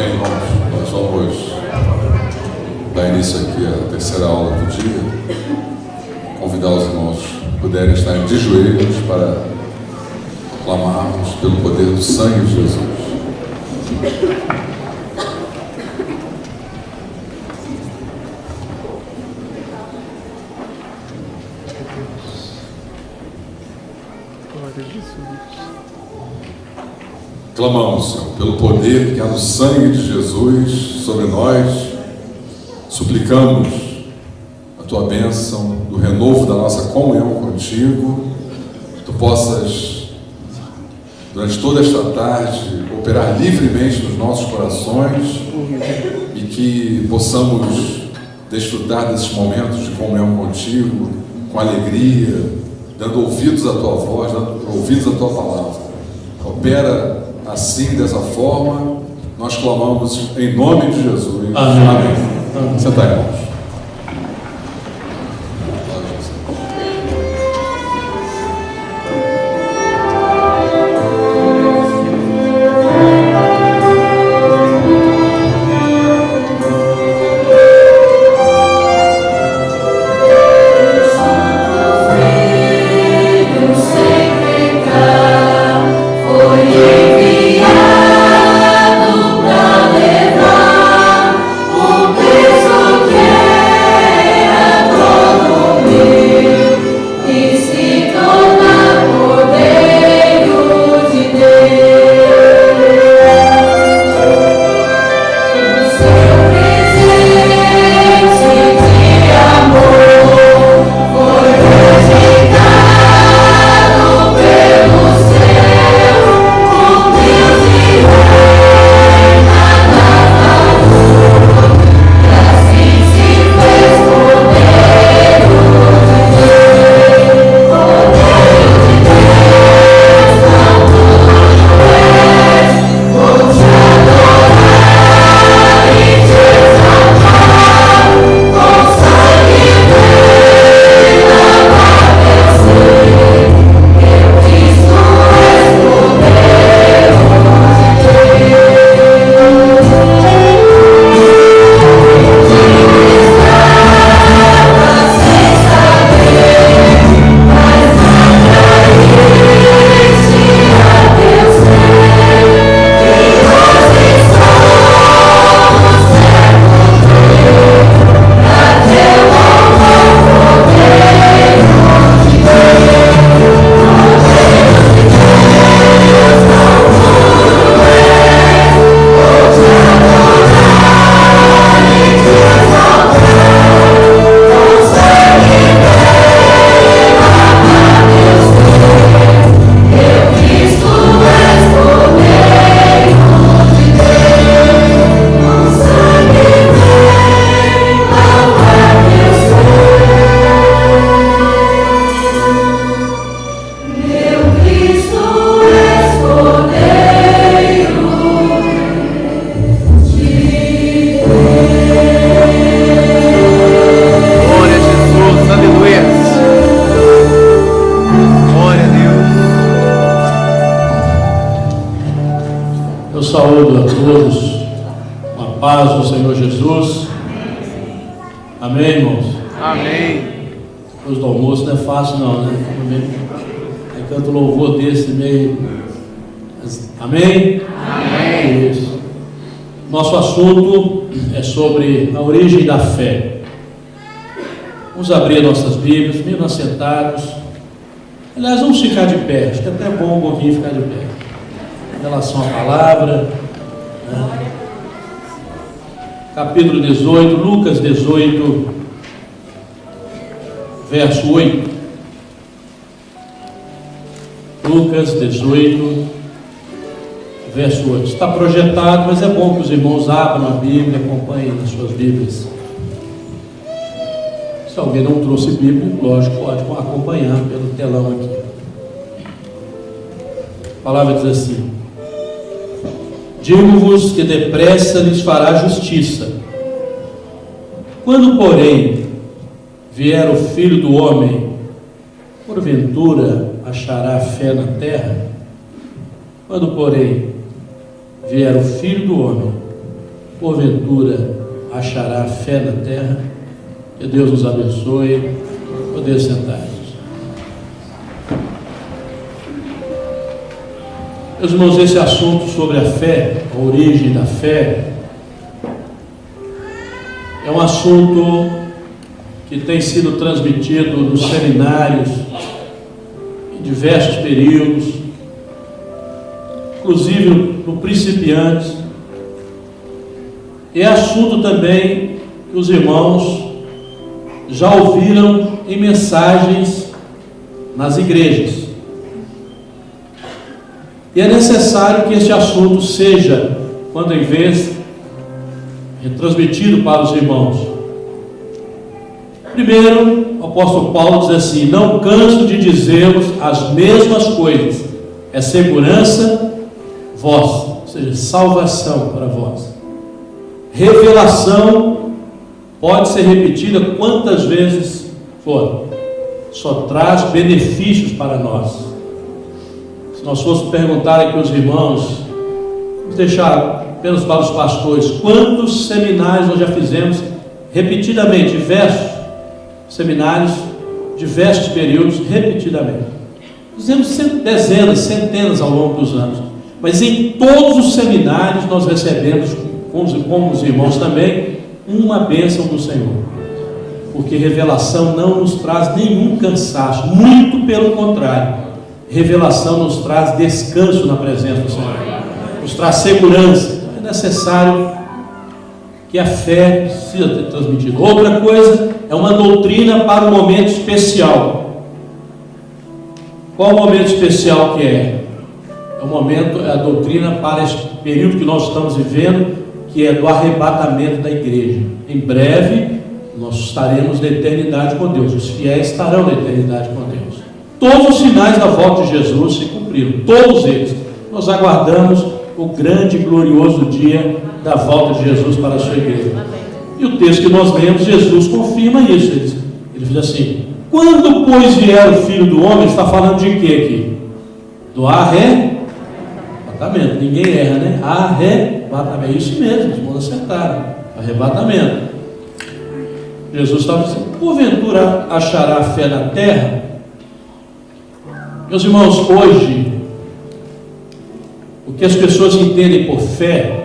Amém, irmãos? Nós vamos dar início aqui à terceira aula do dia. Convidar os irmãos que puderem estar de joelhos para clamarmos pelo poder do sangue de Jesus. Clamamos, Senhor, pelo poder que há no sangue de Jesus sobre nós. Suplicamos a Tua bênção, do renovo da nossa comunhão contigo. Que Tu possas, durante toda esta tarde, operar livremente nos nossos corações e que possamos desfrutar desses momentos de comunhão contigo, com alegria, dando ouvidos à Tua voz, dando ouvidos à Tua palavra. Opera assim, dessa forma, nós clamamos em nome de Jesus. Amém. Amém. Senta aí, irmãos. Nosso assunto é sobre a origem da fé. Vamos abrir nossas Bíblias, mesmo assentados. Aliás, vamos ficar de pé. Acho que é até bom um pouquinho ficar de pé. Em relação à palavra, né? Capítulo 18, Lucas 18, verso 8. Lucas 18, verso 8. Está projetado, mas é bom que os irmãos abram a Bíblia, acompanhem nas suas Bíblias. Se alguém não trouxe Bíblia, lógico, pode acompanhar pelo telão aqui. A palavra diz assim: digo-vos que depressa lhes fará justiça. Quando, porém, vier o Filho do Homem, porventura achará fé na terra? Quando, porém, vier o Filho do Homem, porventura achará fé na terra? Que Deus nos abençoe. Poder sentar. Meus irmãos, esse assunto sobre a fé, a origem da fé, é um assunto que tem sido transmitido nos seminários, em diversos períodos, inclusive no Principiantes. É assunto também que os irmãos já ouviram em mensagens nas igrejas. E é necessário que este assunto seja, quando em vez, transmitido para os irmãos. Primeiro, o apóstolo Paulo diz assim: não canso de dizer-vos as mesmas coisas, é segurança vossa, ou seja, salvação para vós. Revelação pode ser repetida quantas vezes for, só traz benefícios para nós. Se nós fôssemos perguntar aqui aos irmãos, vamos deixar apenas para os pastores, quantos seminários nós já fizemos repetidamente, diversos seminários, diversos períodos, repetidamente. Fizemos dezenas, centenas ao longo dos anos, mas em todos os seminários nós recebemos, como os irmãos também, uma bênção do Senhor, porque revelação não nos traz nenhum cansaço, muito pelo contrário. Revelação nos traz descanso na presença do Senhor, nos traz segurança. É necessário que a fé precisa ter transmitido. Outra coisa é uma doutrina para um momento especial. Qual o momento especial que é? É a doutrina para esse período que nós estamos vivendo, que é do arrebatamento da igreja. Em breve nós estaremos na eternidade com Deus, os fiéis estarão na eternidade com Deus. Todos os sinais da volta de Jesus se cumpriram, todos eles. Nós aguardamos o grande e glorioso dia da volta de Jesus para a sua igreja. E o texto que nós lemos, Jesus confirma isso. Ele diz assim: quando pois vier o Filho do Homem, está falando de quê aqui? Do arrebatamento. Ninguém erra, né? Arrebatamento, é isso mesmo, os irmãos acertaram. Arrebatamento. Jesus estava dizendo: porventura achará fé na terra? Meus irmãos, hoje, o que as pessoas entendem por fé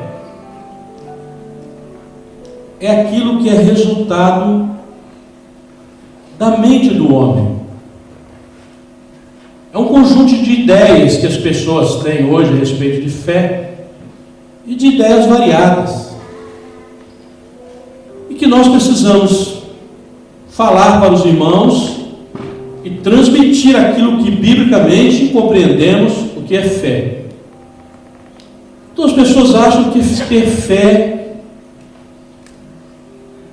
é aquilo que é resultado da mente do homem. É um conjunto de ideias que as pessoas têm hoje a respeito de fé, e de ideias variadas, e que nós precisamos falar para os irmãos e transmitir aquilo que biblicamente compreendemos o que é fé. Então as pessoas acham que ter fé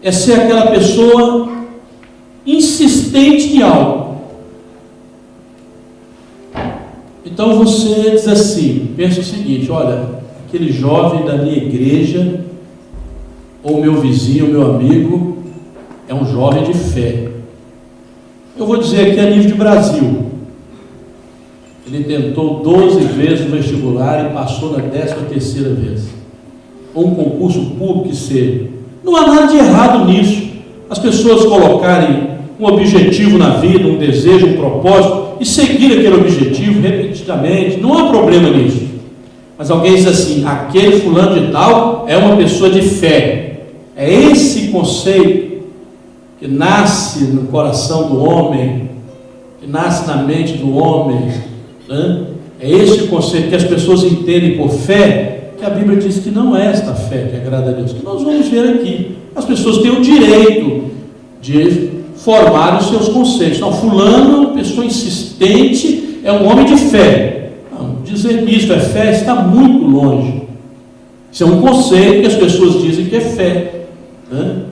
é ser aquela pessoa insistente em algo. Então você diz assim, pensa o seguinte: olha, aquele jovem da minha igreja, ou meu vizinho, meu amigo, é um jovem de fé. Eu vou dizer aqui a nível de Brasil. Ele tentou 12 vezes o vestibular e passou na 13ª vez. Ou um concurso público que seja. Não há nada de errado nisso. As pessoas colocarem um objetivo na vida, um desejo, um propósito, e seguir aquele objetivo repetidamente, não há problema nisso. Mas alguém diz assim: aquele fulano de tal é uma pessoa de fé. É esse conceito que nasce no coração do homem, que nasce na mente do homem, né? É esse conceito que as pessoas entendem por fé, que a Bíblia diz que não é esta fé que agrada a Deus, que nós vamos ver aqui. As pessoas têm o direito de formar os seus conceitos. Não, fulano é uma pessoa insistente, é um homem de fé. Não, dizer que isso é fé está muito longe. Isso é um conceito que as pessoas dizem que é fé, né?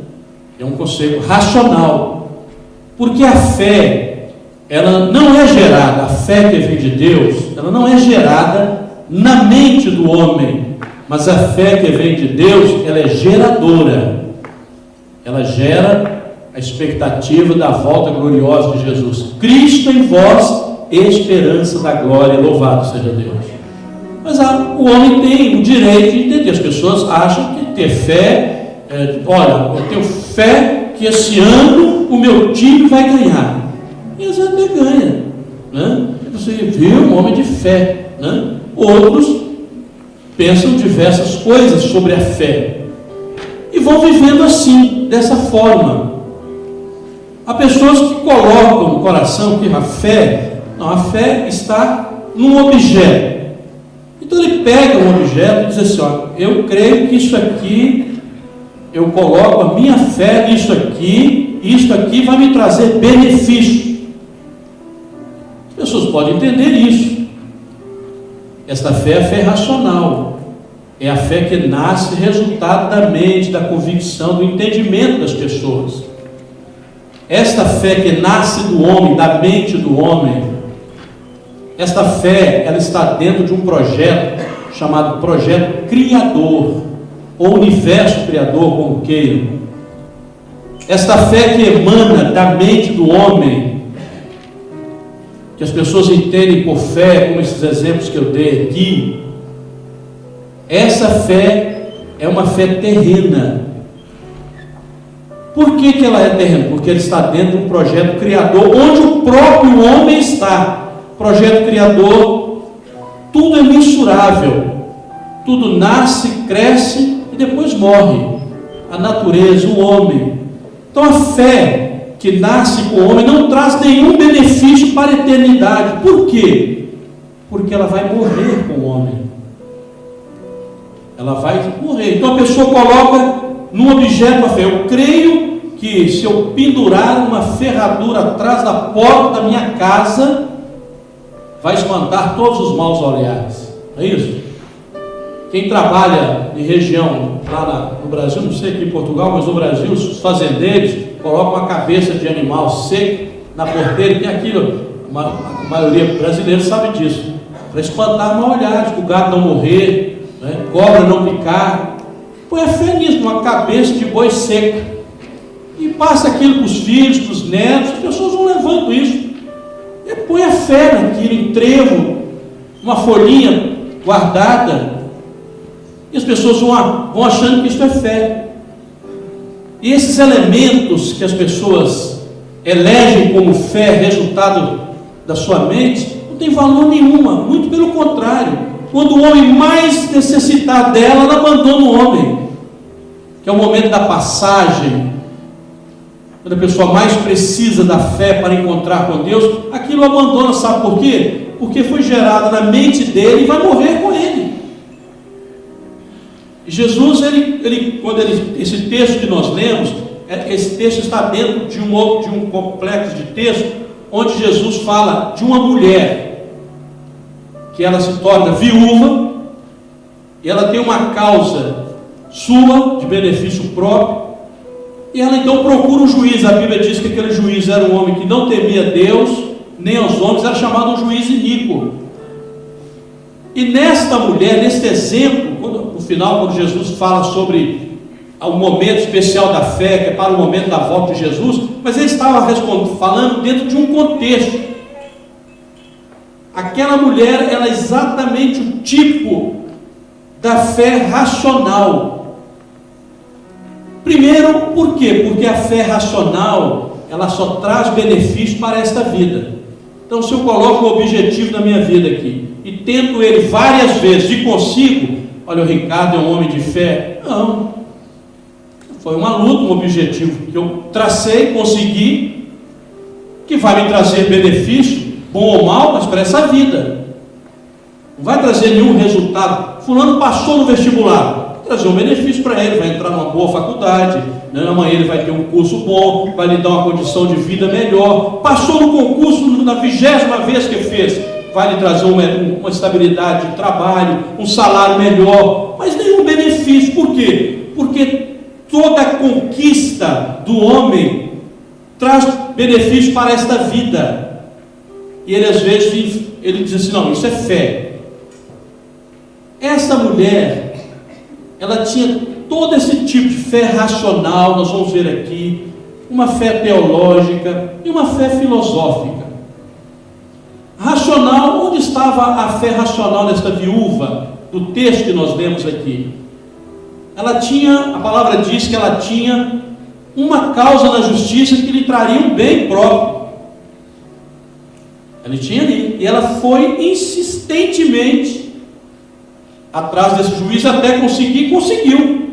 É um conceito racional, porque a fé, ela não é gerada, a fé que vem de Deus, ela não é gerada na mente do homem, mas a fé que vem de Deus, ela é geradora. Ela gera a expectativa da volta gloriosa de Jesus. Cristo em vós, esperança da glória, louvado seja Deus. Mas o homem tem o direito de entender. As pessoas acham que ter fé, olha, eu tenho fé que esse ano o meu time vai ganhar. E às vezes até ganha, né? Você vê um homem de fé, né? Outros pensam diversas coisas sobre a fé e vão vivendo assim, dessa forma. Há pessoas que colocam no coração que a fé está num objeto. Então ele pega um objeto e diz assim, ó, eu creio que isso aqui, eu coloco a minha fé nisso aqui, e isso aqui vai me trazer benefício. As pessoas podem entender isso. Esta fé é a fé racional. É a fé que nasce resultado da mente, da convicção, do entendimento das pessoas. Esta fé que nasce do homem, da mente do homem, esta fé, ela está dentro de um projeto chamado projeto criador, ou universo criador, como queiram. Esta fé que emana da mente do homem, que as pessoas entendem por fé, como esses exemplos que eu dei aqui, essa fé é uma fé terrena. Por que ela é terrena? Porque ela está dentro de um projeto criador, onde o próprio homem está. Projeto criador, tudo é mensurável, tudo nasce, cresce e depois morre. A natureza, o homem. Então a fé que nasce com o homem não traz nenhum benefício para a eternidade. Por quê? Porque ela vai morrer com o homem. Ela vai morrer. Então a pessoa coloca num objeto a fé. Eu creio que se eu pendurar uma ferradura atrás da porta da minha casa, vai espantar todos os maus olhares. É isso? Quem trabalha em região lá no Brasil, não sei aqui em Portugal, mas no Brasil, os fazendeiros colocam uma cabeça de animal seco na porteira, tem aquilo, a maioria brasileira sabe disso, para espantar maus olhares, para o gado não morrer, né? Cobra não picar. Põe a fé nisso, uma cabeça de boi seca, e passa aquilo para os filhos, para os netos, as pessoas vão levando isso. E põe a fé naquilo, em trevo, uma folhinha guardada, e as pessoas vão achando que isso é fé. E esses elementos que as pessoas elegem como fé, resultado da sua mente, não tem valor nenhuma, muito pelo contrário. Quando o homem mais necessitar dela, ela abandona o homem, que é o momento da passagem. Quando a pessoa mais precisa da fé para encontrar com Deus, aquilo abandona, sabe por quê? Porque foi gerado na mente dele e vai morrer com ele. E Jesus, esse texto que nós lemos, esse texto está dentro de um complexo de texto, onde Jesus fala de uma mulher, que ela se torna viúva, e ela tem uma causa sua, de benefício próprio, e ela então procura um juiz. A Bíblia diz que aquele juiz era um homem que não temia Deus, nem aos homens, era chamado um juiz iníquo. E nesta mulher, neste exemplo, no final, quando Jesus fala sobre o momento especial da fé, que é para o momento da volta de Jesus, mas ele estava falando dentro de um contexto. Aquela mulher, ela é exatamente o tipo da fé racional. Primeiro, por quê? Porque a fé racional, ela só traz benefício para esta vida. Então, se eu coloco um objetivo na minha vida aqui, e tento ele várias vezes e consigo, olha, o Ricardo é um homem de fé. Não, foi uma luta, um objetivo que eu tracei, consegui, que vai me trazer benefício, bom ou mal, mas para essa vida. Não vai trazer nenhum resultado. Fulano passou no vestibular, vai trazer um benefício para ele, vai entrar numa boa faculdade, né? Amanhã ele vai ter um curso bom, vai lhe dar uma condição de vida melhor. Passou no concurso na 20ª vez que fez, vai lhe trazer uma estabilidade de trabalho, um salário melhor, mas nenhum benefício. Por quê? Porque toda conquista do homem traz benefício para esta vida. E ele às vezes ele diz assim: não, isso é fé. Essa mulher, ela tinha todo esse tipo de fé racional, nós vamos ver aqui, uma fé teológica e uma fé filosófica. Racional, onde estava a fé racional desta viúva, do texto que nós lemos aqui? ela tinha, a palavra diz que ela tinha uma causa na justiça que lhe traria um bem próprio. Ela tinha ali, e ela foi insistentemente atrás desse juiz até conseguir, conseguiu.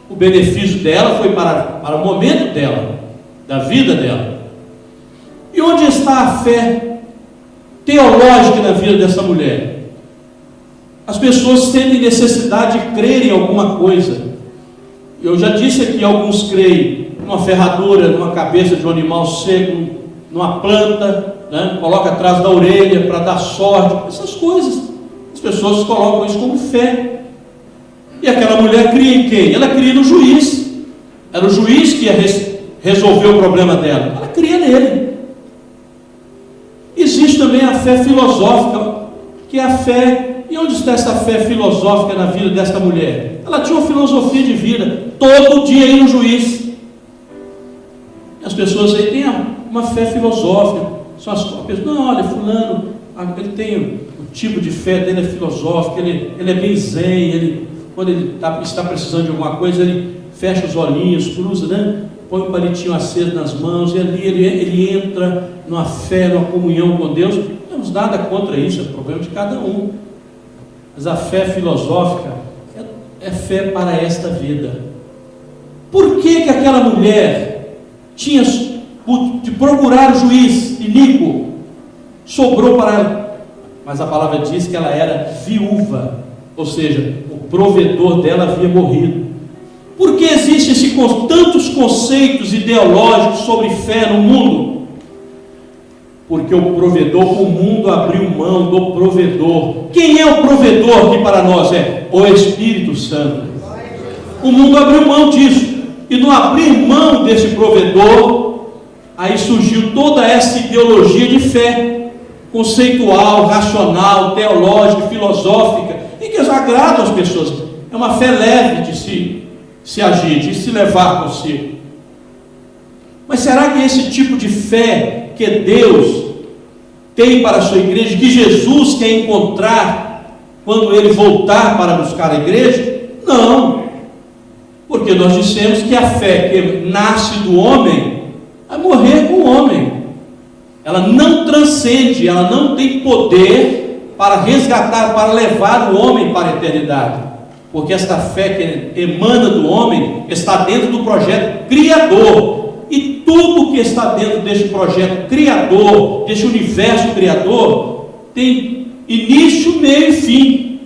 O benefício dela foi para o momento dela, da vida dela. E onde está a fé teológica na vida dessa mulher? As pessoas sentem necessidade de crer em alguma coisa. Eu já disse aqui, alguns creem numa ferradura, numa cabeça de um animal seco, numa planta, né? Coloca atrás da orelha para dar sorte, essas coisas. As pessoas colocam isso como fé. E aquela mulher cria em quem? Ela cria no juiz. Era o juiz que ia resolver o problema dela. Ela cria nele. Existe também a fé filosófica, que é a fé. E onde está essa fé filosófica na vida desta mulher? Ela tinha uma filosofia de vida, todo dia ir no juiz. E as pessoas aí têm uma fé filosófica. São as pessoas, não, olha, fulano, ele tem o tipo de fé dele é filosófica, ele é bem zen, quando ele está precisando de alguma coisa, ele fecha os olhinhos, cruza, né? Põe um palitinho aceso nas mãos, e ali ele entra numa fé, numa comunhão com Deus. Não temos nada contra isso, é problema de cada um. Mas a fé filosófica é fé para esta vida. Por que aquela mulher tinha de procurar o juiz iníquo, sobrou para ela? Mas a palavra diz que ela era viúva, ou seja, o provedor dela havia morrido. Por que existem tantos conceitos ideológicos sobre fé no mundo? Porque o mundo abriu mão do provedor. Quem é o provedor que para nós é? O Espírito Santo. O mundo abriu mão disso. E no abrir mão desse provedor, aí surgiu toda essa ideologia de fé, conceitual, racional, teológica, filosófica, e que agrada as pessoas. É uma fé leve de se agir, de se levar consigo. Mas será que esse tipo de fé que Deus tem para a sua igreja, que Jesus quer encontrar quando Ele voltar para buscar a igreja? Não, porque nós dissemos que a fé que nasce do homem vai morrer com o homem. Ela não transcende, ela não tem poder para resgatar, para levar o homem para a eternidade, porque esta fé que emana do homem está dentro do projeto criador. E tudo que está dentro deste projeto criador, deste universo criador, tem início, meio e fim.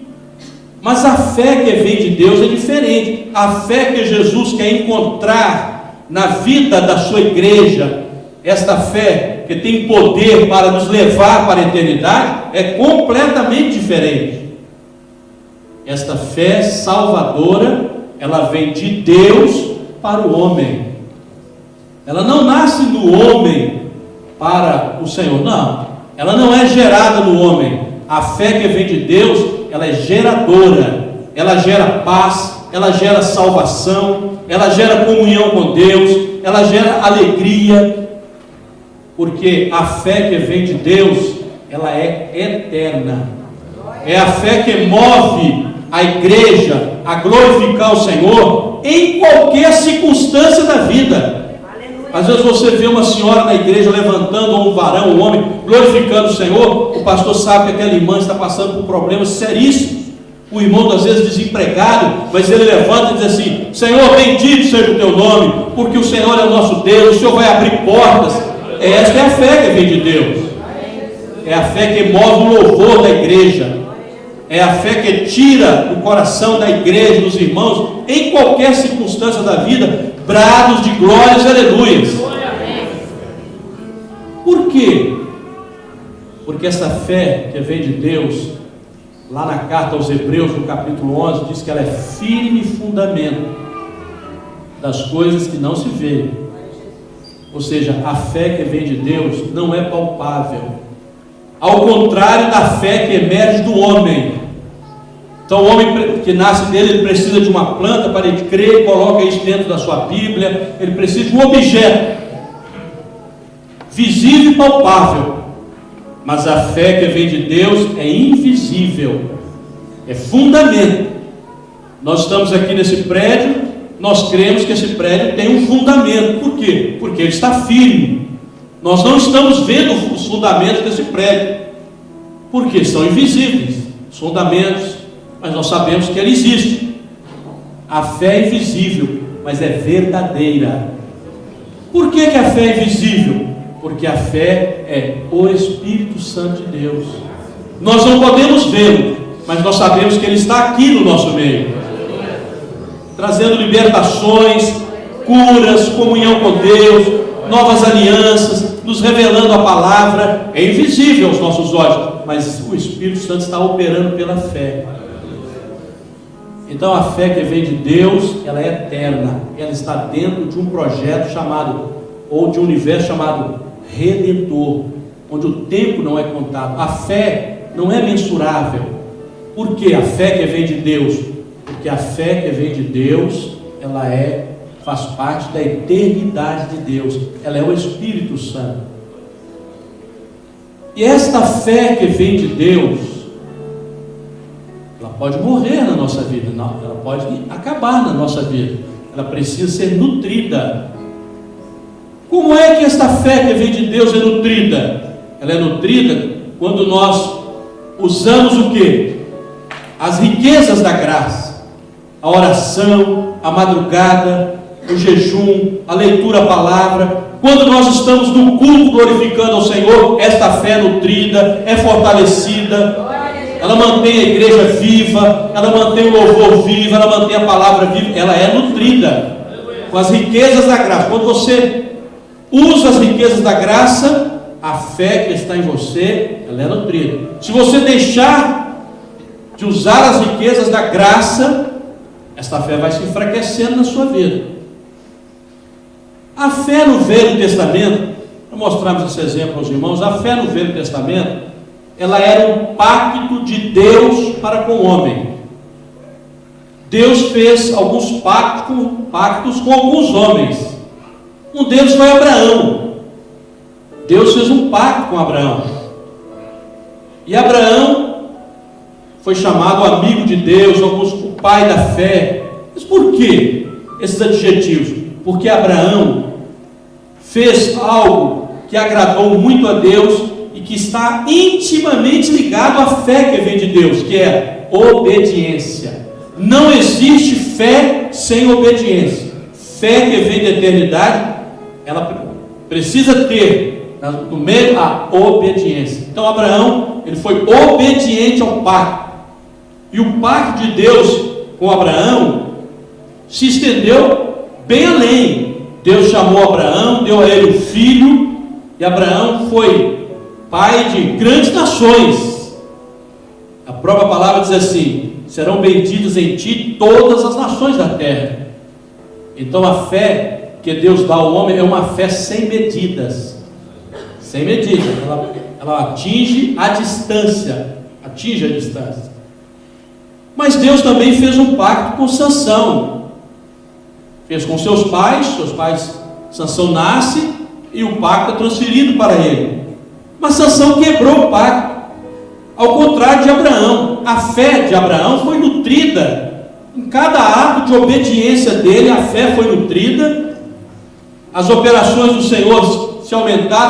Mas a fé que vem de Deus é diferente. A fé que Jesus quer encontrar na vida da sua igreja, esta fé que tem poder para nos levar para a eternidade, é completamente diferente. Esta fé salvadora, ela vem de Deus para o homem. Ela não nasce do homem para o Senhor, não. Ela não é gerada no homem. A fé que vem de Deus, ela é geradora. Ela gera paz, ela gera salvação, ela gera comunhão com Deus, ela gera alegria. Porque a fé que vem de Deus, ela é eterna. É a fé que move a igreja a glorificar o Senhor em qualquer circunstância da vida. Às vezes você vê uma senhora na igreja levantando, ou um varão, um homem, glorificando o Senhor. O pastor sabe que aquela irmã está passando por problemas seríssimos. O irmão, às vezes, desempregado, mas ele levanta e diz assim: Senhor, bendito seja o teu nome, porque o Senhor é o nosso Deus, o Senhor vai abrir portas. Esta é a fé que vem de Deus. É a fé que move o louvor da igreja. É a fé que tira do coração da igreja, dos irmãos, em qualquer circunstância da vida, brados de glórias e aleluias. Por quê? Porque essa fé que vem de Deus, lá na carta aos Hebreus, no capítulo 11, diz que ela é firme fundamento das coisas que não se vê. Ou seja, a fé que vem de Deus não é palpável, ao contrário da fé que emerge do homem. Então o homem que nasce dele, ele precisa de uma planta para ele crer, coloca isso dentro da sua Bíblia, ele precisa de um objeto visível e palpável. Mas a fé que vem de Deus é invisível, é fundamento. Nós estamos aqui nesse prédio, nós cremos que esse prédio tem um fundamento. Por quê? Porque ele está firme. Nós não estamos vendo os fundamentos desse prédio, porque são invisíveis, os fundamentos, mas nós sabemos que ele existe. A fé é invisível, mas é verdadeira. Por que a fé é invisível? Porque a fé é o Espírito Santo de Deus. Nós não podemos vê-lo, mas nós sabemos que ele está aqui no nosso meio, trazendo libertações, curas, comunhão com Deus, novas alianças, nos revelando a palavra. É invisível aos nossos olhos, mas o Espírito Santo está operando pela fé. Então a fé que vem de Deus, ela é eterna, ela está dentro de um projeto chamado, ou de um universo chamado Redentor, onde o tempo não é contado. A fé não é mensurável. Por que a fé que vem de Deus? Porque a fé que vem de Deus, ela faz parte da eternidade de Deus, ela é o Espírito Santo. E esta fé que vem de Deus, ela pode morrer na nossa vida, não, ela pode acabar na nossa vida, ela precisa ser nutrida. Como é que esta fé que vem de Deus é nutrida? Ela é nutrida quando nós usamos o quê? As riquezas da graça, a oração, a madrugada, o jejum, a leitura da palavra. Quando nós estamos no culto glorificando ao Senhor, esta fé é nutrida, é fortalecida, ela mantém a igreja viva, ela mantém o louvor vivo, ela mantém a palavra viva, ela é nutrida com as riquezas da graça. Quando você usa as riquezas da graça, a fé que está em você, ela é nutrida. Se você deixar de usar as riquezas da graça, esta fé vai se enfraquecendo na sua vida. A fé no Velho Testamento, para mostrarmos esse exemplo aos irmãos, a fé no Velho Testamento, ela era um pacto de Deus para com o homem. Deus fez alguns pactos com alguns homens. Um deles foi Abraão. Deus fez um pacto com Abraão. E Abraão foi chamado amigo de Deus, alguns o pai da fé. Mas por que esses adjetivos? Porque Abraão fez algo que agradou muito a Deus e que está intimamente ligado à fé que vem de Deus, que é obediência. Não existe fé sem obediência. Fé que vem da eternidade, ela precisa ter no meio a obediência. Então Abraão, ele foi obediente ao pacto. E o pacto de Deus com Abraão se estendeu bem além. Deus chamou Abraão, deu a ele um filho, e Abraão foi pai de grandes nações. A própria palavra diz assim: serão benditas em ti todas as nações da terra. Então a fé que Deus dá ao homem é uma fé sem medidas. Sem medida, ela atinge a distância. Mas Deus também fez um pacto com Sansão. Fez com seus pais, Sansão nasce e o pacto é transferido para ele. Mas Sansão quebrou o pacto. Ao contrário de Abraão, a fé de Abraão foi nutrida. Em cada ato de obediência dele, a fé foi nutrida. As operações do Senhor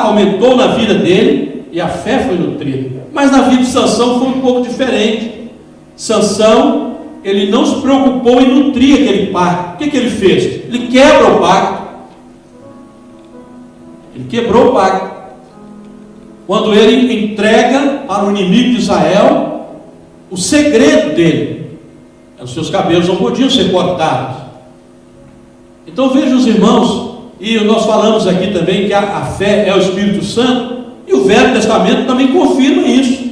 aumentou na vida dele e a fé foi nutrida. Mas na vida de Sansão foi um pouco diferente. Sansão, ele não se preocupou em nutrir aquele pacto. O que ele fez? Ele quebra o pacto. Ele quebrou o pacto. Quando ele entrega para o inimigo de Israel o segredo dele, os seus cabelos não podiam ser cortados. Então veja os irmãos, e nós falamos aqui também que a fé é o Espírito Santo, e o Velho Testamento também confirma isso,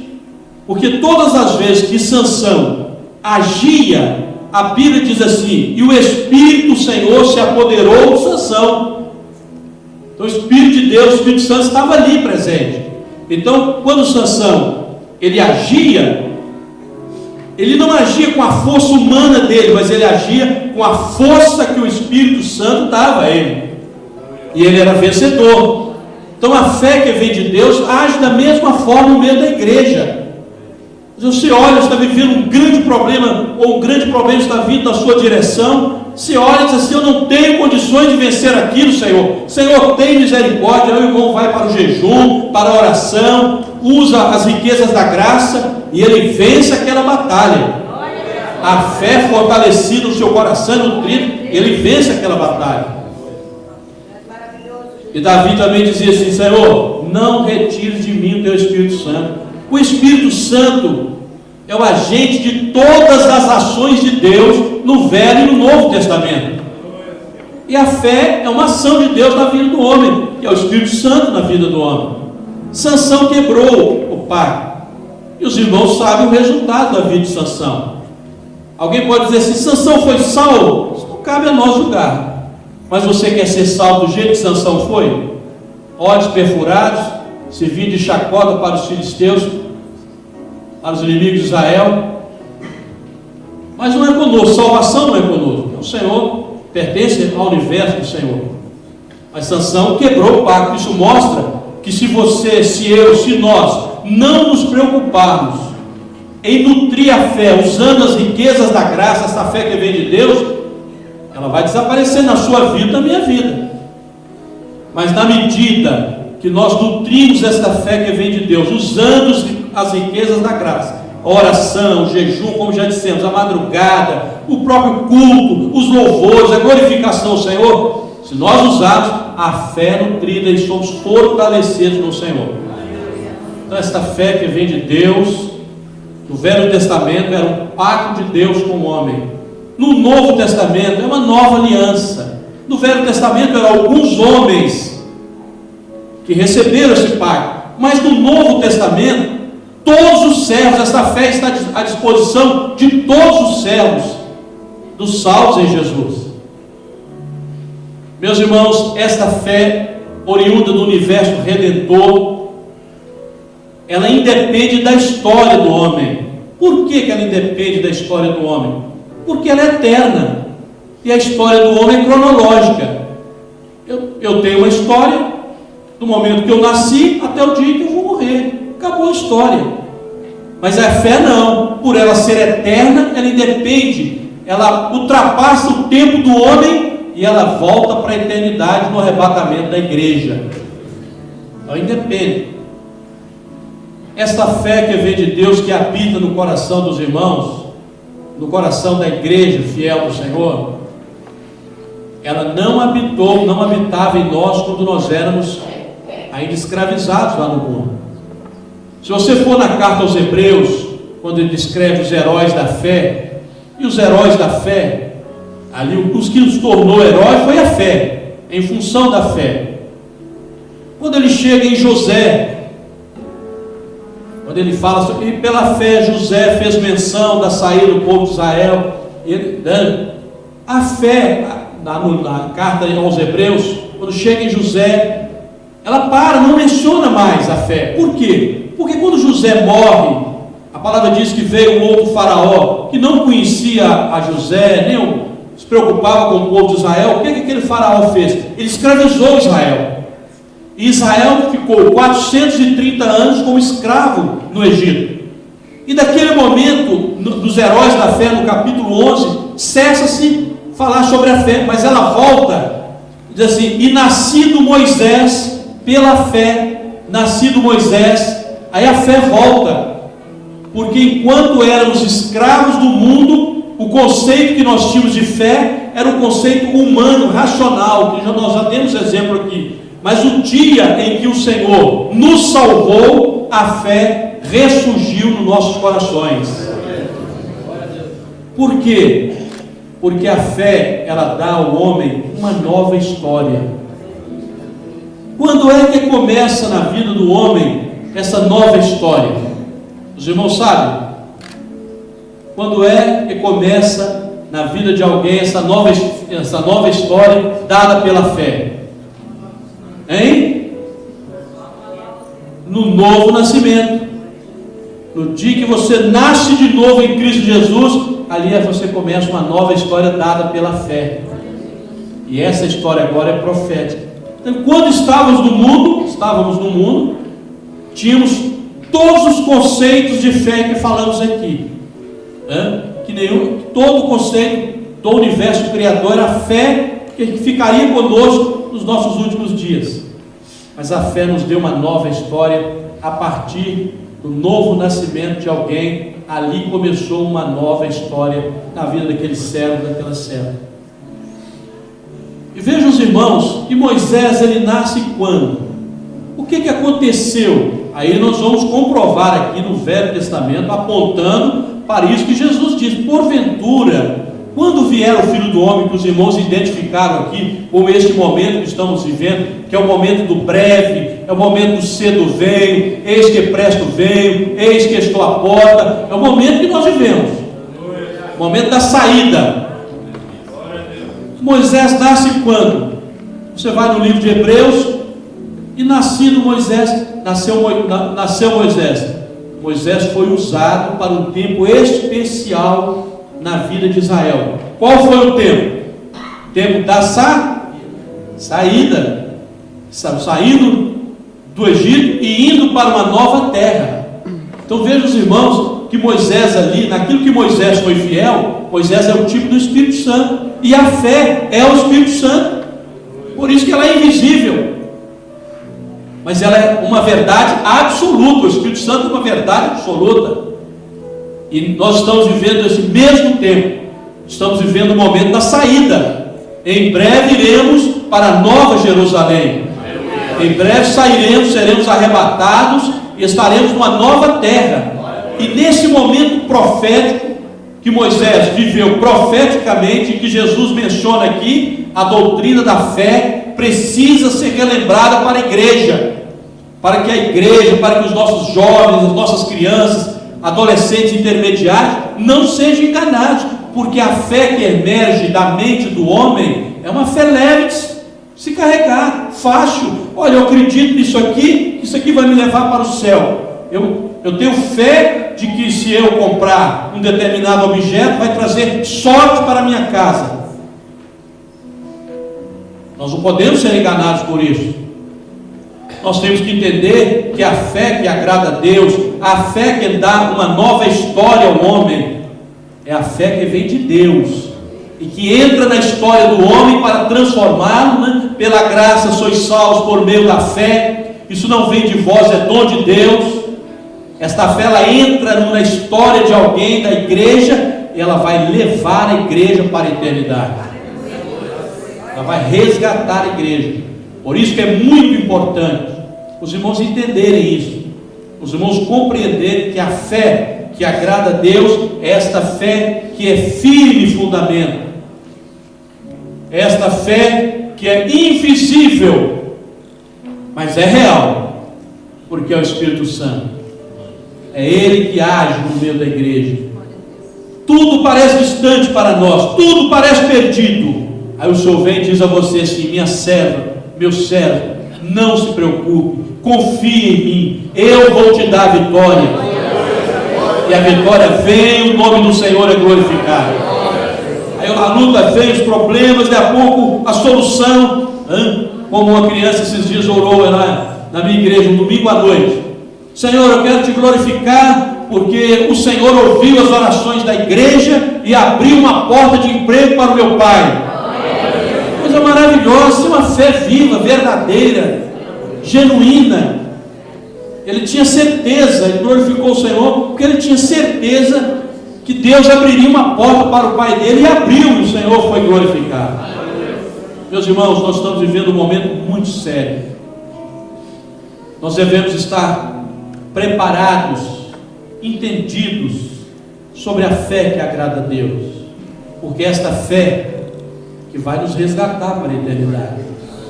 porque todas as vezes que Sansão agia, a Bíblia diz assim: e o Espírito do Senhor se apoderou de Sansão. Então o Espírito de Deus, o Espírito Santo estava ali presente. Então quando Sansão ele agia, ele não agia com a força humana dele, mas ele agia com a força que o Espírito Santo dava a ele, e ele era vencedor. Então a fé que vem de Deus age da mesma forma no meio da igreja. Você olha, está vivendo um grande problema, ou um grande problema está vindo na sua direção. Você olha e diz assim: eu não tenho condições de vencer aquilo, Senhor. Senhor, tem misericórdia. Aí o irmão vai para o jejum, para a oração, usa as riquezas da graça e ele vence aquela batalha. A fé fortalecida no seu coração, nutrida, ele vence aquela batalha. E Davi também dizia assim: Senhor, não retires de mim o teu Espírito Santo. O Espírito Santo é o agente de todas as ações de Deus no Velho e no Novo Testamento. E a fé é uma ação de Deus na vida do homem, que é o Espírito Santo na vida do homem. Sansão quebrou o pacto, e os irmãos sabem o resultado da vida de Sansão. Alguém pode dizer assim: Sansão foi salvo? Isso não cabe a nós julgar. Mas você quer ser salvo do jeito que Sansão foi? Olhos perfurados, servir de chacota para os filisteus, para os inimigos de Israel. Mas não é conosco, salvação não é conosco. O Senhor pertence ao universo do Senhor. Mas Sansão quebrou o pacto. Isso mostra que se você, se eu, se nós não nos preocuparmos em nutrir a fé, usando as riquezas da graça, essa fé que vem de Deus, ela vai desaparecer na sua vida, na minha vida. Mas na medida que nós nutrimos esta fé que vem de Deus, usando as riquezas da graça, a oração, o jejum, como já dissemos, a madrugada, o próprio culto, os louvores, a glorificação ao Senhor, se nós usarmos a fé nutrida e somos fortalecidos no Senhor. Então esta fé que vem de Deus, no Velho Testamento era um pacto de Deus com o homem. No Novo Testamento é uma nova aliança. No Velho Testamento eram alguns homens que receberam esse pacto, mas no Novo Testamento todos os servos, esta fé está à disposição de todos os servos dos salvos em Jesus. Meus irmãos, esta fé oriunda do universo redentor, ela independe da história do homem. Por que ela independe da história do homem? Porque ela é eterna, e a história do homem é cronológica. Eu tenho uma história do momento que eu nasci até o dia que eu vou morrer. Acabou a história. Mas a fé não, por ela ser eterna, ela independe, ela ultrapassa o tempo do homem e ela volta para a eternidade no arrebatamento da igreja. Ela independe. Esta fé que vem de Deus, que habita no coração dos irmãos, no coração da igreja fiel ao Senhor, ela não habitava em nós quando nós éramos ainda escravizados lá no mundo. Se você for na carta aos Hebreus, quando ele descreve os heróis da fé, e os heróis da fé, ali os que nos tornou herói foi a fé, em função da fé. Quando ele chega em José, quando ele fala sobre, e pela fé José fez menção da saída do povo de Israel, a fé, na carta aos Hebreus, quando chega em José, ela não menciona mais a fé. Por quê? Porque quando José morre, a palavra diz que veio um outro faraó, que não conhecia a José, nem se preocupava com o povo de Israel. O que aquele faraó fez? Ele escravizou Israel. E Israel ficou 430 anos como escravo no Egito. E daquele momento, dos heróis da fé, no capítulo 11, cessa-se falar sobre a fé, mas ela volta, diz assim: e nascido Moisés, pela fé, nascido Moisés. Aí a fé volta, porque enquanto éramos escravos do mundo, o conceito que nós tínhamos de fé era um conceito humano, racional, que nós já temos exemplo aqui. Mas o dia em que o Senhor nos salvou, a fé ressurgiu nos nossos corações. Por quê? Porque a fé, ela dá ao homem uma nova história. Quando é que começa na vida do homem essa nova história? Os irmãos sabem? Quando é que começa na vida de alguém essa nova história dada pela fé? Hein? No novo nascimento. No dia que você nasce de novo em Cristo Jesus, ali você começa uma nova história dada pela fé. E essa história agora é profética. Então, quando estávamos no mundo, tínhamos todos os conceitos de fé que falamos aqui, né? Todo o conceito do universo criador era a fé que ficaria conosco nos nossos últimos dias. Mas a fé nos deu uma nova história a partir do novo nascimento de alguém. Ali começou uma nova história na vida daquele servo, daquela serva. E vejam os irmãos, que Moisés ele nasce quando? O que aconteceu? Aí nós vamos comprovar aqui no Velho Testamento, apontando para isso que Jesus diz: porventura, quando vier o Filho do Homem, que os irmãos identificaram aqui como este momento que estamos vivendo, que é o momento do breve, é o momento do cedo venho, eis que presto venho, eis que estou à porta, é o momento que nós vivemos, o momento da saída. Moisés nasce quando? Você vai no livro de Hebreus, e nasceu Moisés. Moisés foi usado para um tempo especial na vida de Israel. Qual foi o tempo? O tempo da saída, saindo do Egito e indo para uma nova terra. Então vejam os irmãos, que Moisés ali, naquilo que Moisés foi fiel, Moisés é o tipo do Espírito Santo, e a fé é o Espírito Santo. Por isso que ela é invisível, mas ela é uma verdade absoluta. O Espírito Santo é uma verdade absoluta. E nós estamos vivendo esse mesmo tempo. Estamos vivendo o momento da saída. Em breve iremos para a Nova Jerusalém. Em breve sairemos, seremos arrebatados e estaremos numa nova terra. E nesse momento profético que Moisés viveu profeticamente, que Jesus menciona aqui, a doutrina da fé precisa ser relembrada para a igreja, para que a igreja, para que os nossos jovens, as nossas crianças, adolescentes intermediários não sejam enganados, porque a fé que emerge da mente do homem é uma fé leve de se carregar, fácil. Olha, eu acredito nisso aqui, isso aqui vai me levar para o céu. Eu tenho fé de que se eu comprar um determinado objeto, vai trazer sorte para a minha casa. Nós não podemos ser enganados por isso. Nós temos que entender que a fé que agrada a Deus, a fé que dá uma nova história ao homem, é a fé que vem de Deus e que entra na história do homem para transformá-lo, né? Pela graça sois salvos por meio da fé. Isso não vem de vós, é dom de Deus. Esta fé ela entra na história de alguém, da igreja, e ela vai levar a igreja para a eternidade. Ela vai resgatar a igreja. Por isso que é muito importante os irmãos entenderem isso, os irmãos compreenderem que a fé que agrada a Deus é esta fé que é firme fundamento, é esta fé que é invisível, mas é real, porque é o Espírito Santo, é Ele que age no meio da igreja. Tudo parece distante para nós, tudo parece perdido. Aí o Senhor vem e diz a você assim: minha serva, meu servo, não se preocupe, confie em mim, eu vou te dar a vitória. E a vitória vem, o nome do Senhor é glorificado. Aí a luta vem, os problemas, daqui a pouco a solução, como uma criança esses dias orou lá na minha igreja, um domingo à noite: Senhor, eu quero te glorificar, porque o Senhor ouviu as orações da igreja e abriu uma porta de emprego para o meu pai. Coisa maravilhosa, uma fé viva, verdadeira, genuína. Ele tinha certeza, ele glorificou o Senhor, porque ele tinha certeza que Deus abriria uma porta para o pai dele, e abriu, e o Senhor foi glorificado. Meus irmãos, nós estamos vivendo um momento muito sério. Nós devemos estar preparados, entendidos sobre a fé que agrada a Deus, porque esta fé que vai nos resgatar para a eternidade.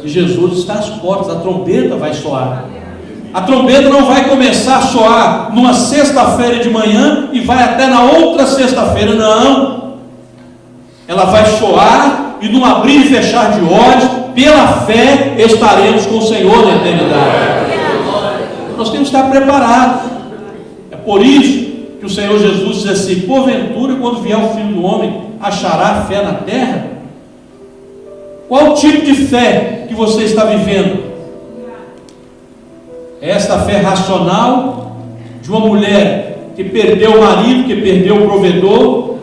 E Jesus está às portas, a trombeta vai soar. A trombeta não vai começar a soar numa sexta-feira de manhã e vai até na outra sexta-feira, não. Ela vai soar e num abrir e fechar de olhos, pela fé, estaremos com o Senhor na eternidade. Nós temos que estar preparados. É por isso que o Senhor Jesus diz assim: porventura, quando vier o Filho do Homem, achará fé na terra? Qual tipo de fé que você está vivendo? É esta fé racional de uma mulher que perdeu o marido, que perdeu o provedor.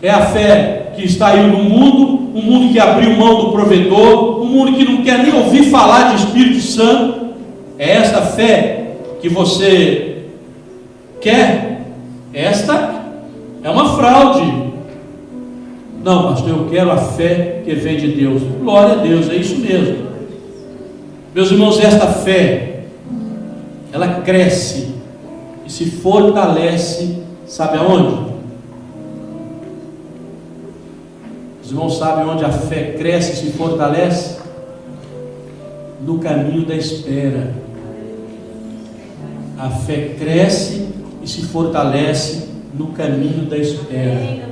É a fé que está aí no mundo, um mundo que abriu mão do provedor, um mundo que não quer nem ouvir falar de Espírito Santo. É esta fé que você quer? Esta é uma fraude. Não, pastor, eu quero a fé que vem de Deus. Glória a Deus, é isso mesmo. Meus irmãos, esta fé, ela cresce e se fortalece, sabe aonde? Os irmãos sabem onde a fé cresce e se fortalece? No caminho da espera. A fé cresce e se fortalece no caminho da espera.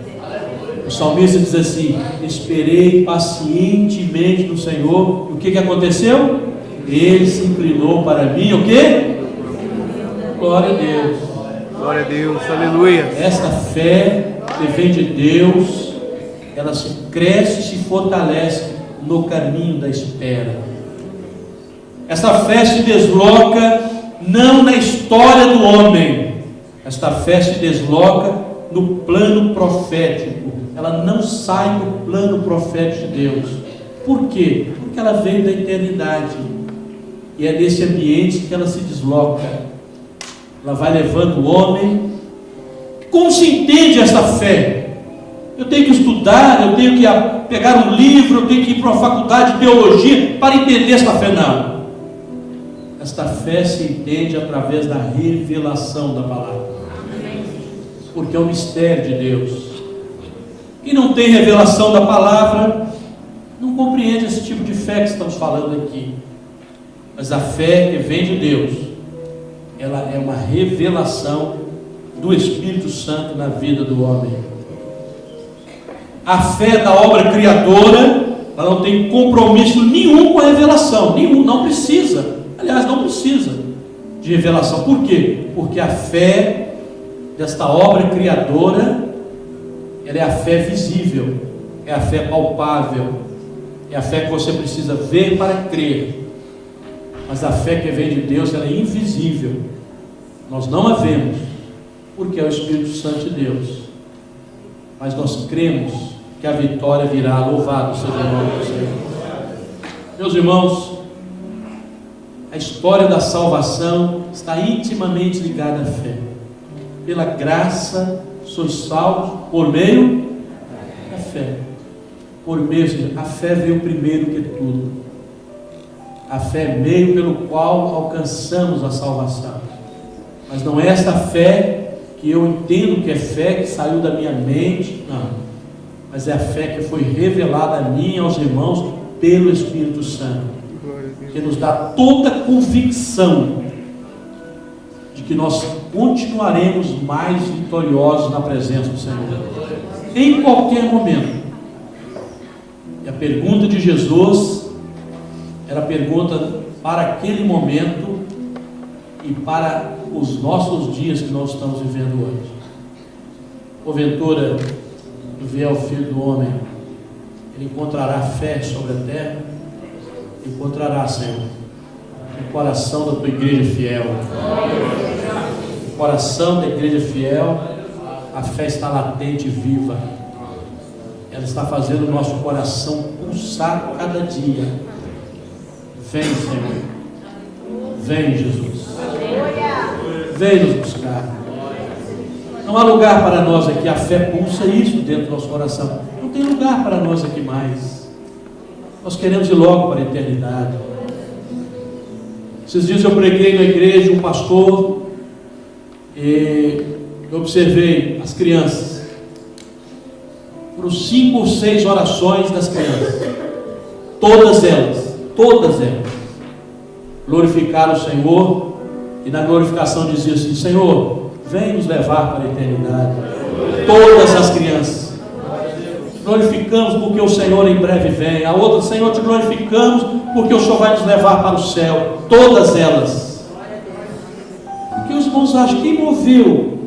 O salmista diz assim: esperei pacientemente no Senhor. O que aconteceu? Ele se inclinou para mim. O quê? Glória a Deus. Glória a Deus, aleluia. Esta fé que vem de Deus, ela se cresce e se fortalece no caminho da espera. Esta fé se desloca não na história do homem. Esta fé se desloca no plano profético. Ela não sai do plano profético de Deus. Por quê? Porque ela veio da eternidade. E é nesse ambiente que ela se desloca. Ela vai levando o homem. Como se entende essa fé? Eu tenho que estudar, eu tenho que pegar um livro, eu tenho que ir para uma faculdade de teologia para entender essa fé. Não. Esta fé se entende através da revelação da palavra. Porque é um mistério de Deus. E não tem revelação da palavra, não compreende esse tipo de fé que estamos falando aqui. Mas a fé que vem de Deus, ela é uma revelação do Espírito Santo na vida do homem. A fé da obra criadora, ela não tem compromisso nenhum com a revelação, nenhum, não precisa. Aliás, não precisa de revelação. Por quê? Porque a fé desta obra criadora, ela é a fé visível, é a fé palpável, é a fé que você precisa ver para crer. Mas a fé que vem de Deus, ela é invisível. Nós não a vemos, porque é o Espírito Santo de Deus. Mas nós cremos que a vitória virá. Louvado seja o nome do Senhor. Meus irmãos, a história da salvação está intimamente ligada à fé. Pela graça sois salvos por meio da fé. Por meio, a fé veio primeiro que tudo. A fé é meio pelo qual alcançamos a salvação. Mas não é esta fé que eu entendo que é fé, que saiu da minha mente, não. Mas é a fé que foi revelada a mim e aos irmãos pelo Espírito Santo, que nos dá toda a convicção de que nós continuaremos mais vitoriosos na presença do Senhor, em qualquer momento. E a pergunta de Jesus era a pergunta para aquele momento e para os nossos dias que nós estamos vivendo hoje. Porventura, vier o Filho do Homem, ele encontrará fé sobre a terra? Encontrará, Senhor, no coração da tua igreja fiel. No coração da igreja fiel, a fé está latente e viva. Ela está fazendo o nosso coração pulsar cada dia. Vem, Senhor. Vem, Jesus. Vem nos buscar. Não há lugar para nós aqui. A fé pulsa isso dentro do nosso coração. Não tem lugar para nós aqui mais. Nós queremos ir logo para a eternidade. Esses dias eu preguei na igreja, um pastor, e eu observei as crianças. Foram 5 ou 6 orações das crianças. Todas elas glorificaram o Senhor, e na glorificação dizia assim: Senhor, vem nos levar para a eternidade. Todas as crianças. Glorificamos porque o Senhor em breve vem. A outra: Senhor, te glorificamos porque o Senhor vai nos levar para o céu. Todas elas. Porque os irmãos acham, quem moveu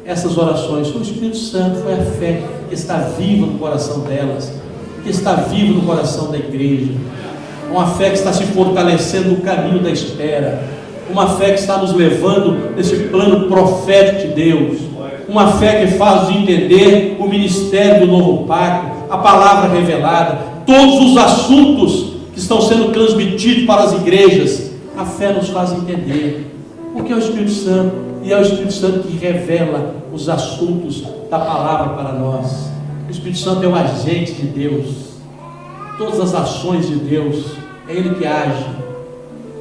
essas orações? Foi o Espírito Santo, foi a fé que está viva no coração delas, que está viva no coração da igreja. Uma fé que está se fortalecendo no caminho da espera. uma fé que está nos levando nesse plano profético de Deus, uma fé que faz nos entender o ministério do novo pacto, a palavra revelada, todos os assuntos que estão sendo transmitidos para as igrejas. A fé nos faz entender, porque é o Espírito Santo, e é o Espírito Santo que revela os assuntos da palavra para nós. O Espírito Santo é o agente de Deus, todas as ações de Deus, é Ele que age,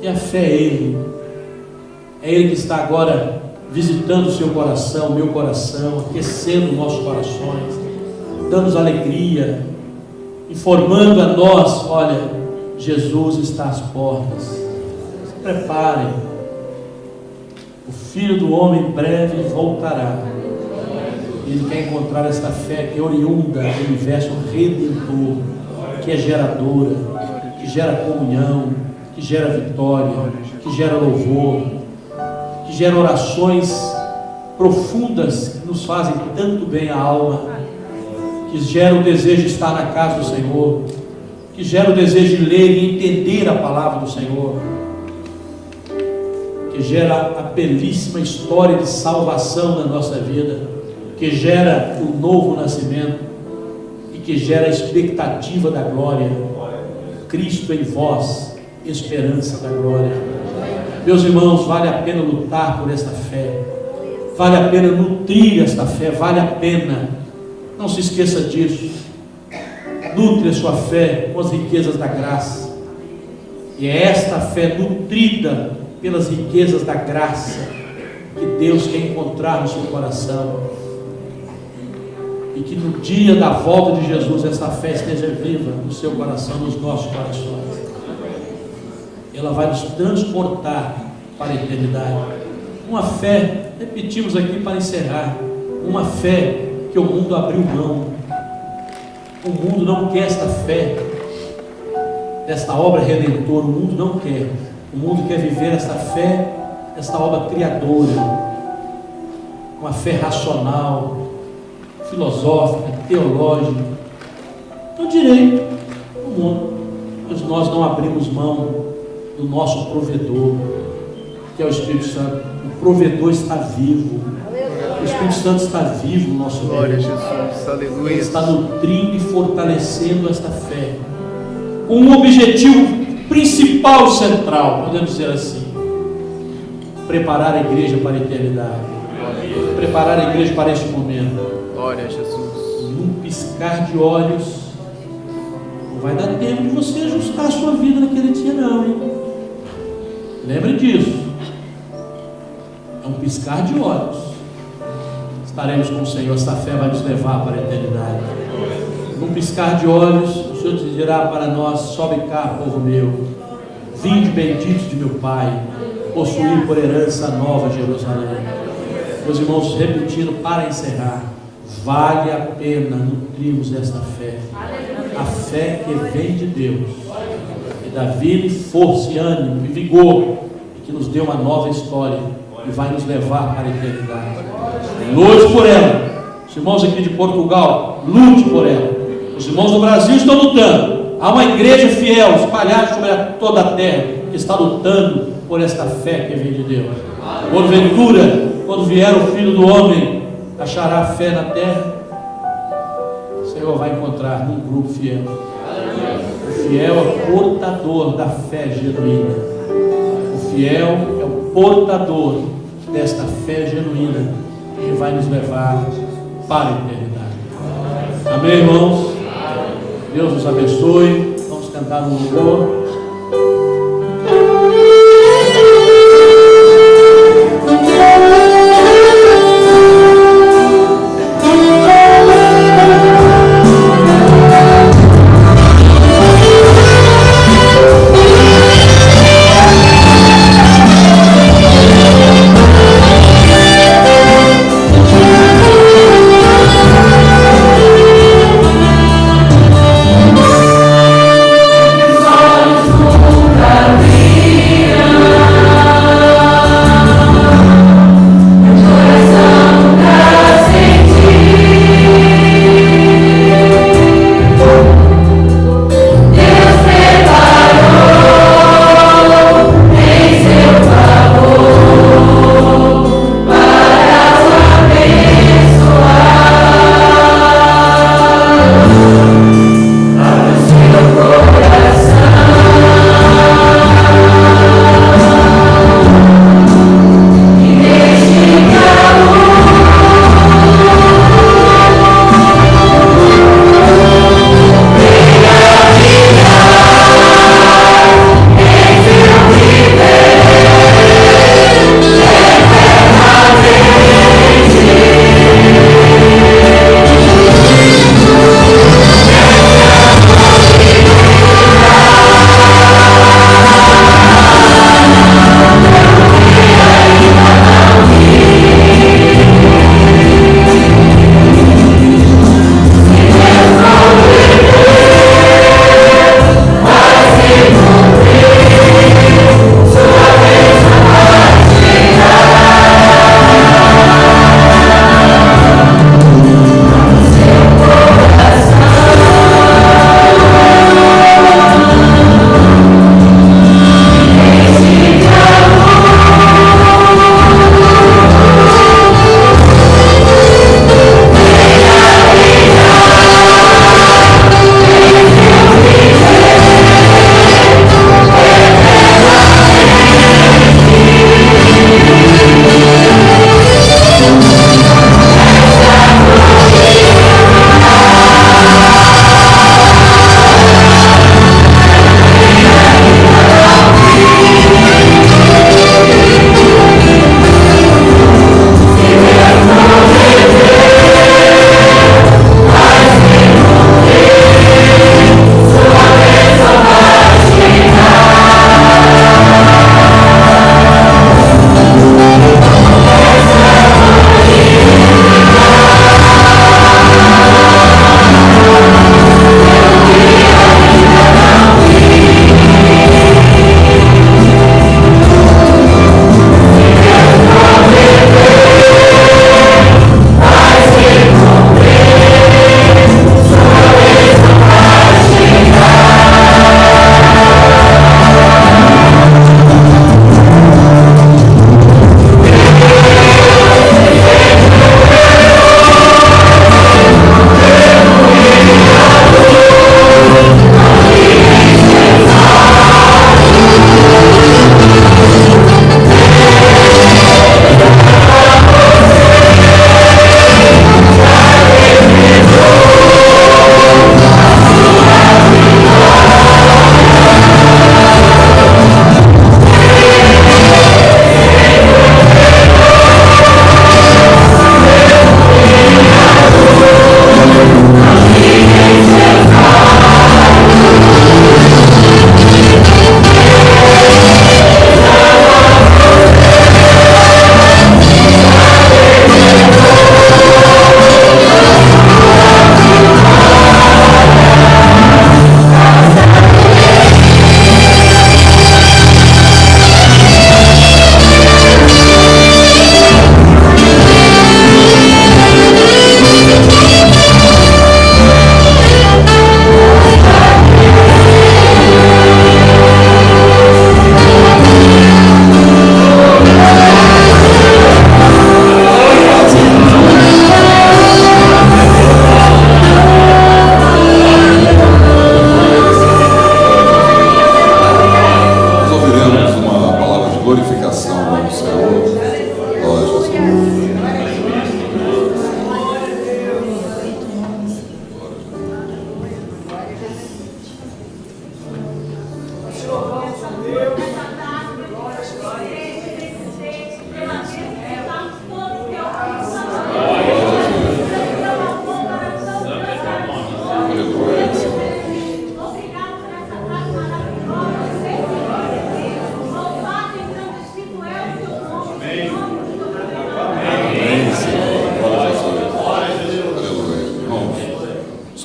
e a fé é Ele que está agora visitando o seu coração, o meu coração, aquecendo nossos corações, dando-nos alegria, informando a nós: olha, Jesus está às portas, se preparem, o Filho do Homem em breve voltará. Ele quer encontrar esta fé que é oriunda do universo redentor, que é geradora, que gera comunhão, que gera vitória, que gera louvor, que gera orações profundas que nos fazem tanto bem à alma, que gera o desejo de estar na casa do Senhor, que gera o desejo de ler e entender a palavra do Senhor, que gera a belíssima história de salvação na nossa vida, que gera o novo nascimento e que gera a expectativa da glória. Cristo em vós, esperança da glória. Meus irmãos, vale a pena lutar por esta fé, vale a pena nutrir esta fé, vale a pena. Não se esqueça disso. Nutre a sua fé com as riquezas da graça, e é esta fé nutrida pelas riquezas da graça que Deus quer encontrar no seu coração, e que no dia da volta de Jesus essa fé esteja viva no seu coração, nos nossos corações. Ela vai nos transportar para a eternidade. Uma fé, repetimos aqui para encerrar, uma fé que o mundo abriu mão. O mundo não quer esta fé, esta obra redentora. O mundo não quer. O mundo quer viver esta fé, esta obra criadora, uma fé racional, filosófica, teológica, no direito do mundo. Mas nós não abrimos mão do nosso provedor, que é o Espírito Santo. O provedor está vivo. O Espírito Santo está vivo no nosso meio. Glória a Jesus, aleluia. Ele está nutrindo e fortalecendo esta fé, com um objetivo principal, central, podemos dizer assim: preparar a igreja para a eternidade, preparar a igreja para este momento. Glória a Jesus. Num piscar de olhos, não vai dar tempo de você ajustar a sua vida naquele dia não, hein? Lembre disso. É um piscar de olhos, estaremos com o Senhor. Essa fé vai nos levar para a eternidade. Num piscar de olhos, o Senhor dirá para nós: sobe cá, povo meu, vinde benditos de meu Pai, possuir por herança a nova Jerusalém. Meus irmãos, repetindo para encerrar, vale a pena nutrirmos esta fé, a fé que vem de Deus, que dá vida e força e ânimo e vigor, e que nos dê uma nova história e vai nos levar para a eternidade. Lute por ela. Os irmãos aqui de Portugal, lute por ela. Os irmãos do Brasil estão lutando. Há uma igreja fiel espalhada sobre toda a terra que está lutando por esta fé que vem de Deus. Porventura, quando vier o Filho do Homem, achará fé na terra? O Senhor vai encontrar num grupo fiel. O fiel é o portador da fé genuína. O fiel é o portador desta fé genuína que vai nos levar para a eternidade. Amém, irmãos? Deus nos abençoe. Vamos cantar um louvor. Sorry.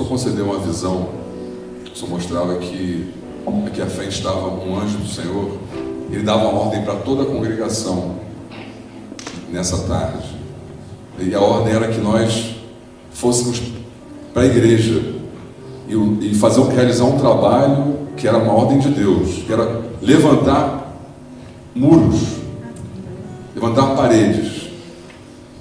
Senhor concedeu uma visão. O Senhor mostrava que aqui à frente estava um anjo do Senhor. Ele dava uma ordem para toda a congregação nessa tarde. E a ordem era que nós fôssemos para a igreja e realizar um trabalho que era uma ordem de Deus, que era levantar muros, levantar paredes.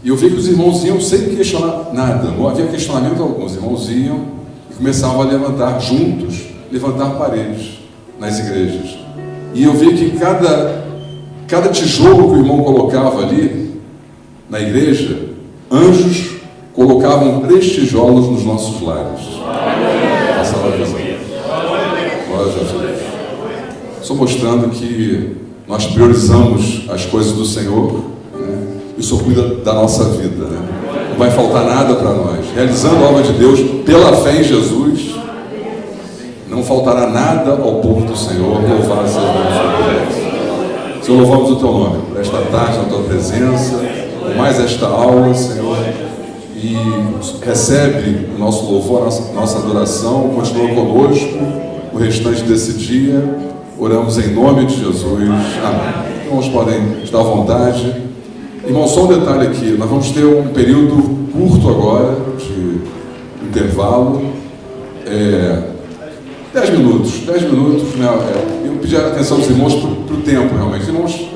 E eu vi que os irmãos iam sem questionar nada, não havia questionamento algum. Os irmãos iam e começavam a levantar juntos, levantar paredes nas igrejas. E eu vi que cada tijolo que o irmão colocava ali na igreja, anjos colocavam 3 tijolos nos nossos lares. Glória a Jesus. Estou mostrando que nós priorizamos as coisas do Senhor, né? E o Senhor cuida da nossa vida, né? Não vai faltar nada para nós. Realizando a obra de Deus pela fé em Jesus, não faltará nada ao povo do Senhor. Louvado seja o nome do Senhor. Senhor, louvamos o Teu nome por esta tarde, na Tua presença, por mais esta aula, Senhor. E recebe o nosso louvor, a nossa adoração. Continua conosco o restante desse dia. Oramos em nome de Jesus. Amém. Irmãos podem estar à vontade. Irmãos, só um detalhe aqui. Nós vamos ter um período curto agora de intervalo. 10 minutos, né? Eu pedi a atenção dos irmãos para o tempo, realmente. Os irmãos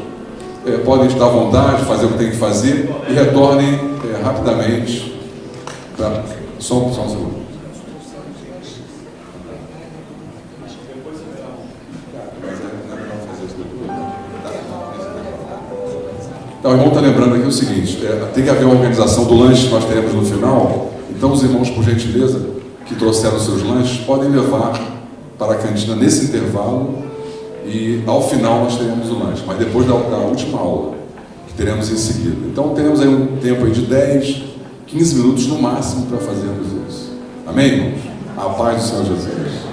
podem estar à vontade, fazer o que tem que fazer e retornem rapidamente. Só um segundo. Então, o irmão está lembrando aqui o seguinte: tem que haver uma organização do lanche que nós teremos no final. Então, os irmãos, por gentileza, que trouxeram seus lanches, podem levar para a cantina nesse intervalo e ao final nós teremos o lanche, mas depois da última aula, que teremos em seguida. Então teremos aí um tempo aí de 10, 15 minutos no máximo para fazermos isso. Amém, irmãos? A paz do Senhor Jesus.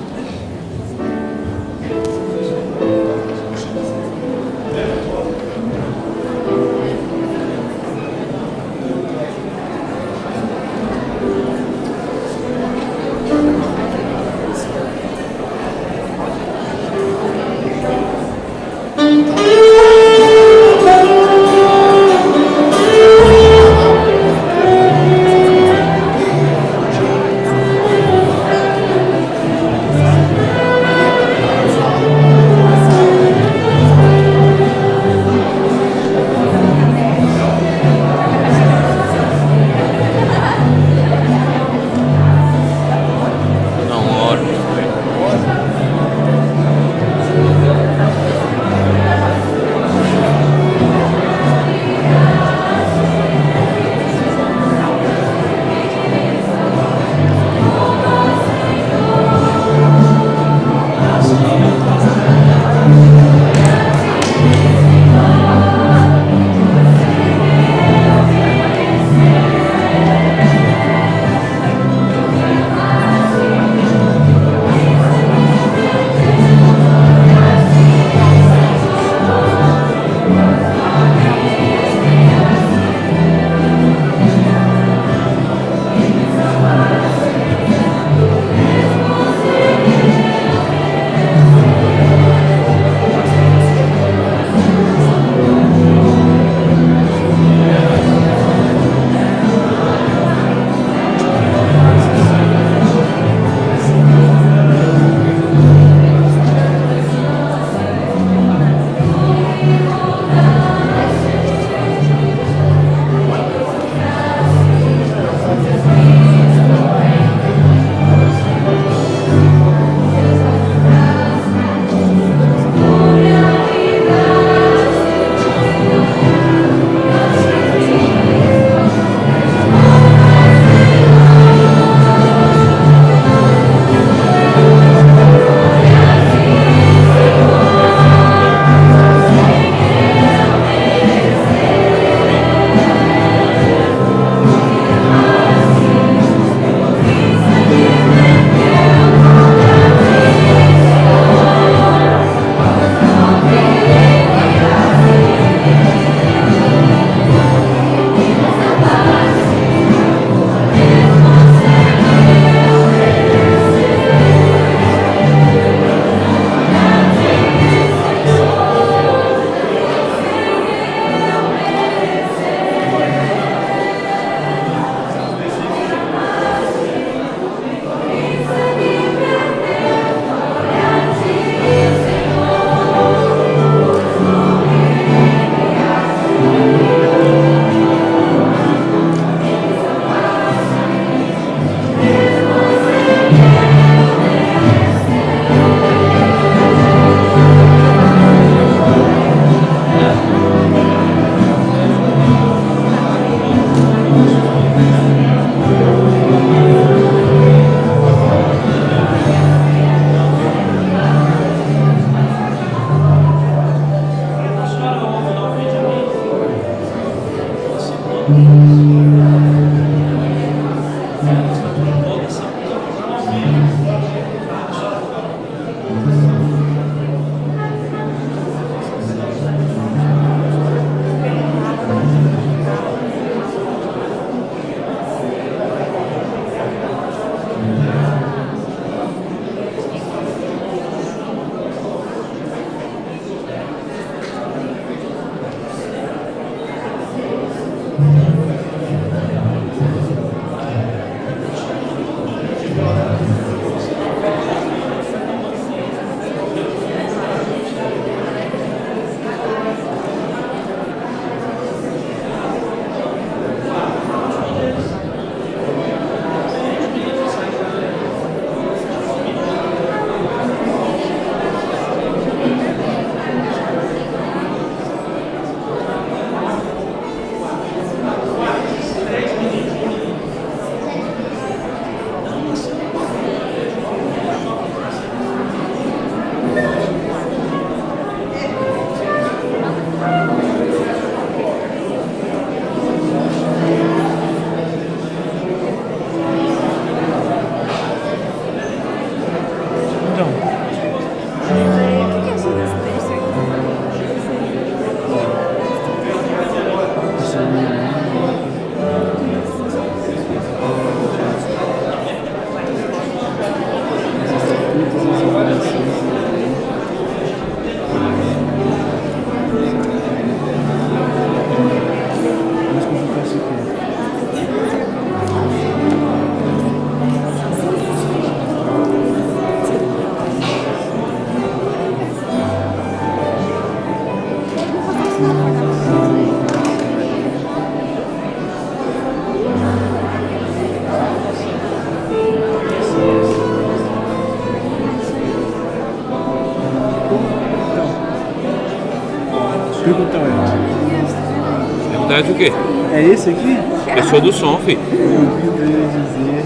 botão é? É botão de o quê? É esse aqui? Eu sou do som, filho. Eu ouvi ele dizer.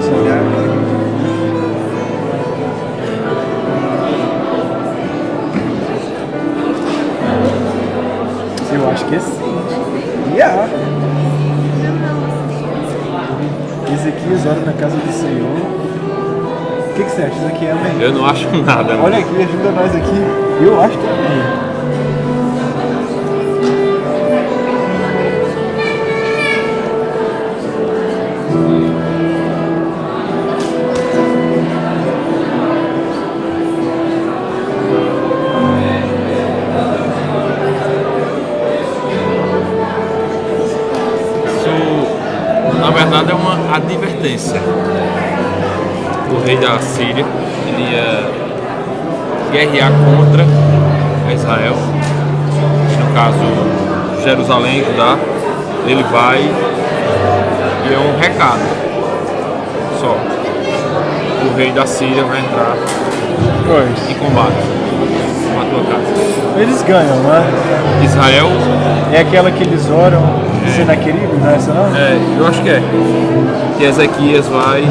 Se olhar. Eu acho que é sim. Yeah. Esse aqui exora na casa do Senhor. O que você acha? Isso aqui é amém? Eu não acho nada. Olha aqui, ajuda nós aqui. Eu acho que é amém. Isso, na verdade, é uma advertência. O rei da Síria, ele ia guerrear contra Israel, no caso Jerusalém, Judá. Ele vai e é um recado só. O rei da Síria vai entrar em combate com a tua casa. Eles ganham, né? Israel, É aquela que eles oram, Senaqueribe, não é essa não? eu acho que é. Que Ezequias vai